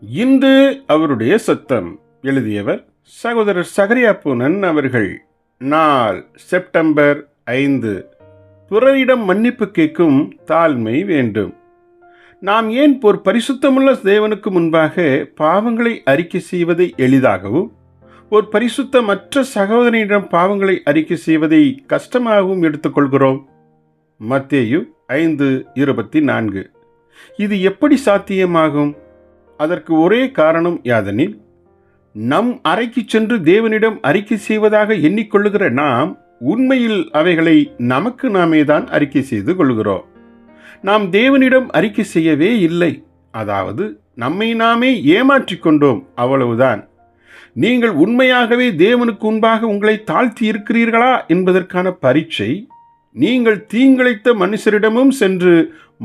இன்று அவருடைய சத்தம். எழுதியவர் சகோதரர் சகரியா பூனன் அவர்கள். நாள் செப்டம்பர் 5. பிறரிடம் மன்னிப்பு கேட்கும் தாழ்மை வேண்டும். நாம் ஏன் ஒரு பரிசுத்தமுள்ள தேவனுக்கு முன்பாக பாவங்களை அறிக்கை செய்வதை எளிதாகவும் ஒரு பரிசுத்தமற்ற சகோதரனிடம் பாவங்களை அறிக்கை செய்வதை கஷ்டமாகவும் எடுத்துக்கொள்கிறோம்? மத்தேயு 5:24. இது எப்படி சாத்தியமாகும்? அதற்கு ஒரே காரணம் யாதெனில், நம் அறைக்கு சென்று தேவனிடம் அறிக்கை செய்வதாக எண்ணிக்கொள்ளுகிற நாம் உண்மையில் அவைகளை நமக்கு நாமே தான் அறிக்கை செய்து கொள்கிறோம். நாம் தேவனிடம் அறிக்கை செய்யவே இல்லை. அதாவது நம்மை நாமே ஏமாற்றிக் கொண்டோம், அவ்வளவுதான். நீங்கள் உண்மையாகவே தேவனுக்கு முன்பாக உங்களை தாழ்த்தி இருக்கிறீர்களா என்பதற்கான பரீட்சை, நீங்கள் தீங்கிழைத்த மனுஷரிடமும் சென்று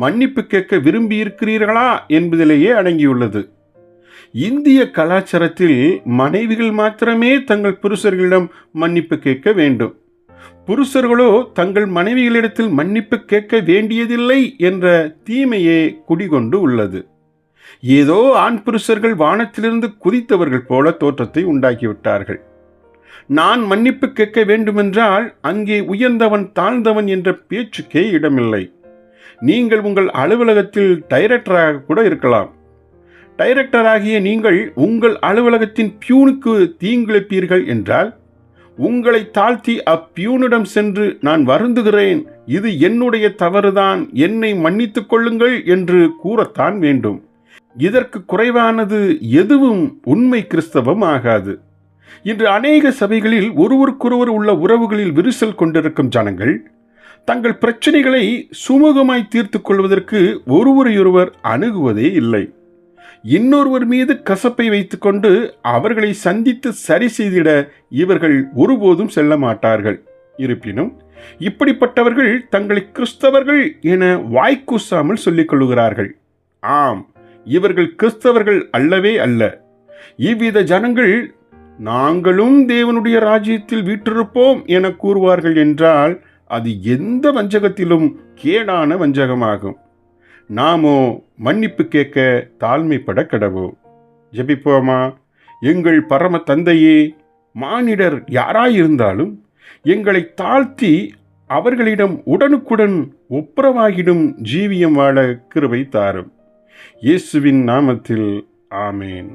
மன்னிப்பு கேட்க விரும்பி இருக்கிறீர்களா என்பதிலேயே அடங்கியுள்ளது. இந்திய கலாச்சாரத்தில் மனைவிகள் மாத்திரமே தங்கள் புருஷர்களிடம் மன்னிப்பு கேட்க வேண்டும். புருஷர்களோ தங்கள் மனைவிகளிடத்தில் மன்னிப்பு கேட்க வேண்டியதில்லை என்ற தீமையே குடிகொண்டு உள்ளது. ஏதோ ஆண் புருஷர்கள் வானத்திலிருந்து குதித்தவர்கள் போல தோற்றத்தை உண்டாக்கிவிட்டார்கள். நான் மன்னிப்பு கேட்க வேண்டுமென்றால் அங்கே உயர்ந்தவன் தாழ்ந்தவன் என்ற பேச்சுக்கே இடமில்லை. நீங்கள் உங்கள் அலுவலகத்தில் டைரக்டராக கூட இருக்கலாம். டைரக்டராகிய நீங்கள் உங்கள் அலுவலகத்தின் பியூனுக்கு தீங்கிழைப்பீர்கள் என்றால், உங்களை தாழ்த்தி அப்பியூனிடம் சென்று, நான் வருந்துகிறேன், இது என்னுடைய தவறுதான், என்னை மன்னித்துக் கொள்ளுங்கள் என்று கூறத்தான் வேண்டும். இதற்கு குறைவானது எதுவும் உண்மை கிறிஸ்தவம் ஆகாது. இன்று அநேக சபைகளில் ஒருவருக்கொருவர் உள்ள உறவுகளில் விரிசல் கொண்டிருக்கும் ஜனங்கள் தங்கள் பிரச்சனைகளை சுமூகமாய் தீர்த்து கொள்வதற்கு ஒருவரையொருவர் அணுகுவதே இல்லை. இன்னொருவர் மீது கசப்பை வைத்துக்கொண்டு அவர்களை சந்தித்து சரி செய்திட இவர்கள் ஒருபோதும் செல்ல மாட்டார்கள். இருப்பினும் இப்படிப்பட்டவர்கள் தங்களை கிறிஸ்தவர்கள் என வாய்க்கூசாமல் சொல்லிக் கொள்ளுகிறார்கள். ஆம், இவர்கள் கிறிஸ்தவர்கள் அல்லவே அல்ல. இவ்வித ஜனங்கள் நாங்களும் தேவனுடைய ராஜ்யத்தில் வீற்றிருப்போம் என கூறுவார்கள் என்றால் அது எந்த வஞ்சகத்திலும் கேடான வஞ்சகமாகும். நாமோ மன்னிப்பு கேட்க தாழ்மைப்பட கடவோம். ஜெபிப்போமா? எங்கள் பரம தந்தையே, மானிடர் யாராயிருந்தாலும் எங்களை தாழ்த்தி அவர்களிடம் உடனுக்குடன் ஒப்புரவாகிடும் ஜீவியம் வாழ கிருபை தாரும். இயேசுவின் நாமத்தில் ஆமேன்.